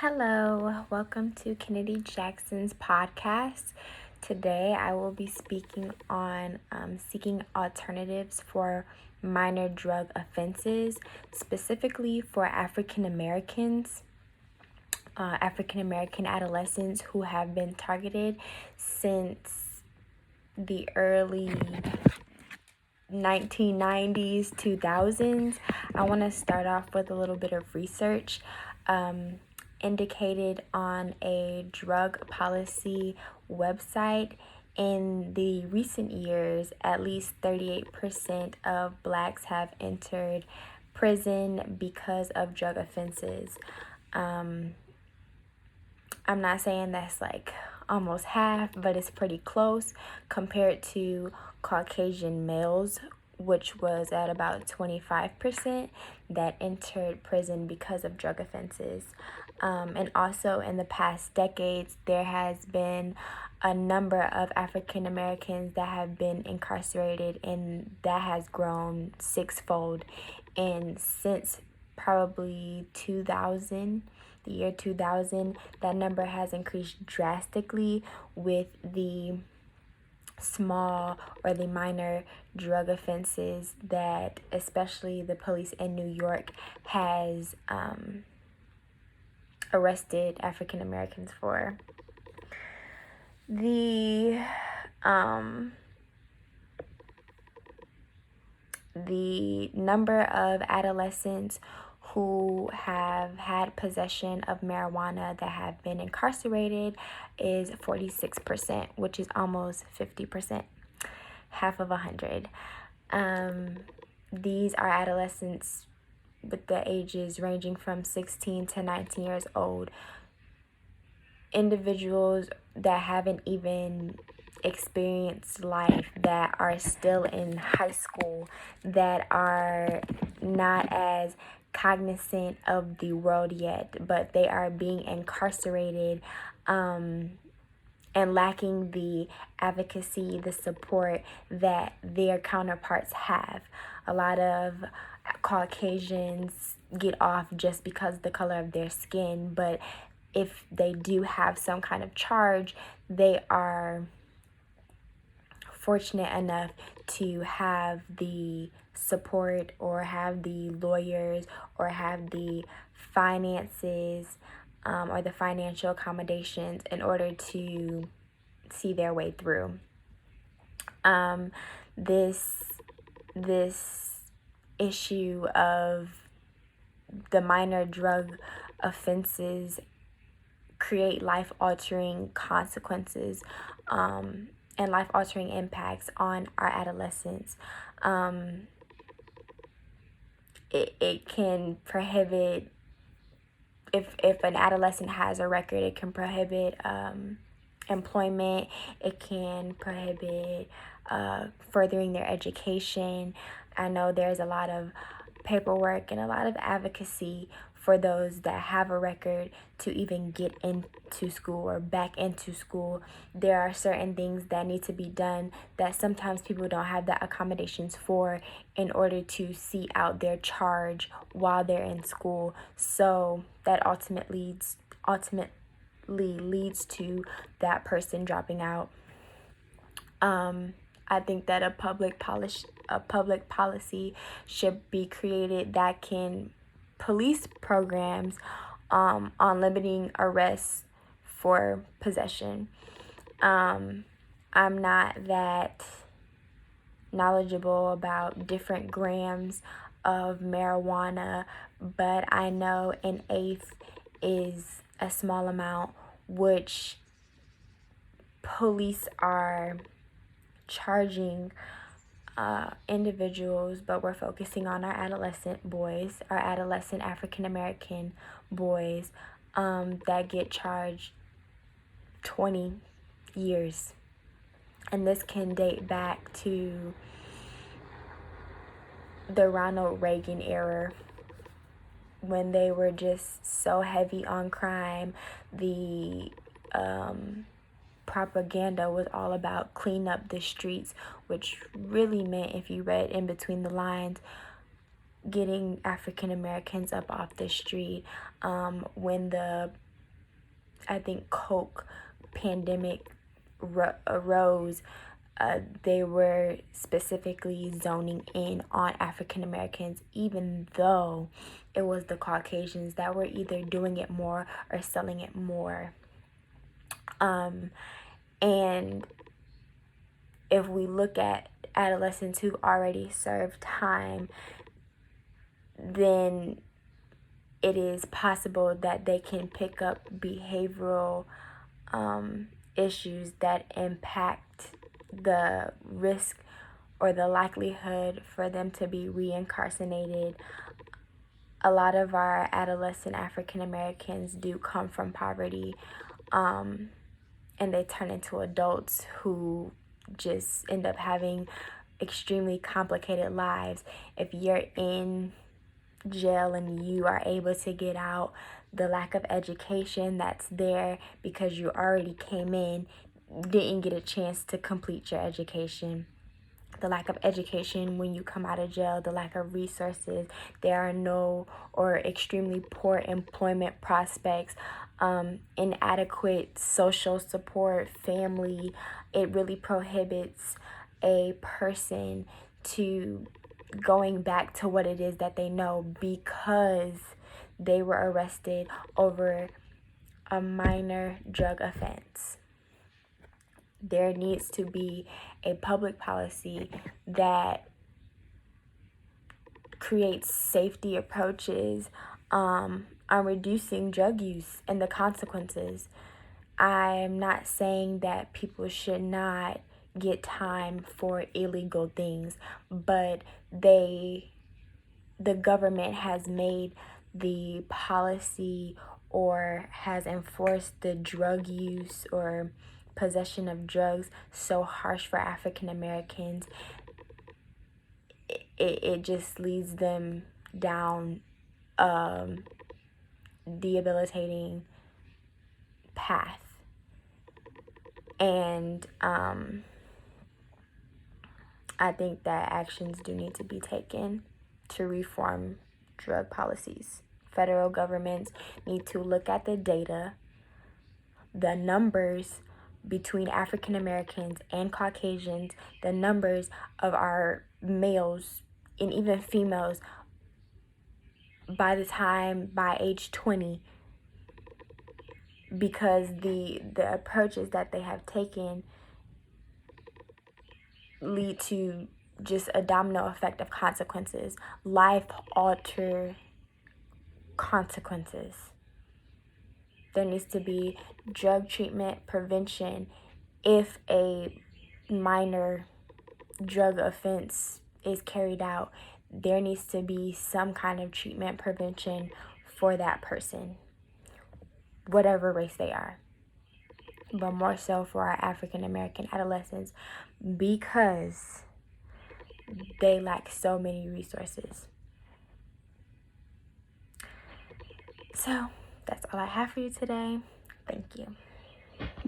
Hello, welcome to Kennedy Jackson's podcast. Today I will be speaking on seeking alternatives for minor drug offenses, specifically for African Americans, African American adolescents who have been targeted since the early 1990s, 2000s. I want to start off with a little bit of research. Indicated on a drug policy website, in the recent years, at least 38% of blacks have entered prison because of drug offenses. I'm not saying that's like almost half, but it's pretty close compared to Caucasian males, which was at about 25% that entered prison because of drug offenses. And also in the past decades, there has been a number of African Americans that have been incarcerated, and that has grown sixfold. And since probably 2000, the year 2000, that number has increased drastically with the small or the minor drug offenses that especially the police in New York has arrested African Americans for. The number of adolescents who have had possession of marijuana that have been incarcerated is 46%, which is almost 50%, half of 100. These are adolescents with the ages ranging from 16 to 19 years old, individuals that haven't even experienced life, that are still in high school, that are not as cognizant of the world yet, but they are being incarcerated and lacking the advocacy, the support that their counterparts have. A lot of Caucasians get off just because of the color of their skin, but if they do have some kind of charge, they are fortunate enough to have the support or have the lawyers or have the finances or the financial accommodations in order to see their way through. This issue of the minor drug offenses create life-altering consequences and life-altering impacts on our adolescents. It can prohibit, if an adolescent has a record, it can prohibit employment. It can prohibit furthering their education. I know there's a lot of paperwork and a lot of advocacy for those that have a record to even get into school or back into school. There are certain things that need to be done that sometimes people don't have the accommodations for in order to see out their charge while they're in school. So that ultimately leads to that person dropping out. I think that a public policy should be created that can police programs on limiting arrests for possession. I'm not that knowledgeable about different grams of marijuana, but I know an eighth is a small amount, which police are charging individuals, but we're focusing on our adolescent boys, our adolescent African American boys that get charged 20 years. And this can date back to the Ronald Reagan era, when they were just so heavy on crime. The propaganda was all about clean up the streets, which really meant, if you read in between the lines, getting African Americans up off the street. When the I think Coke pandemic arose, they were specifically zoning in on African Americans, even though it was the Caucasians that were either doing it more or selling it more. And if we look at adolescents who already served time, then it is possible that they can pick up behavioral issues that impact the risk or the likelihood for them to be reincarcerated. A lot of our adolescent African Americans do come from poverty, and they turn into adults who just end up having extremely complicated lives. If you're in jail and you are able to get out, the lack of education that's there because you already came in, didn't get a chance to complete your education. The lack of education when you come out of jail, the lack of resources, there are no or extremely poor employment prospects, inadequate social support, family. It really prohibits a person to going back to what it is that they know because they were arrested over a minor drug offense. There needs to be a public policy that creates safety approaches on reducing drug use and the consequences. I'm not saying that people should not get time for illegal things, but the government has made the policy or has enforced the drug use or possession of drugs so harsh for African Americans. It just leads them down debilitating path. And I think that actions do need to be taken to reform drug policies. Federal governments need to look at the data, the numbers between African Americans and Caucasians, the numbers of our males and even females by age 20, because the approaches that they have taken lead to just a domino effect of consequences, life alter consequences. There needs to be drug treatment prevention if a minor drug offense is carried out. There needs to be some kind of treatment prevention for that person, whatever race they are, but more so for our African American adolescents because they lack so many resources. So that's all I have for you today. Thank you.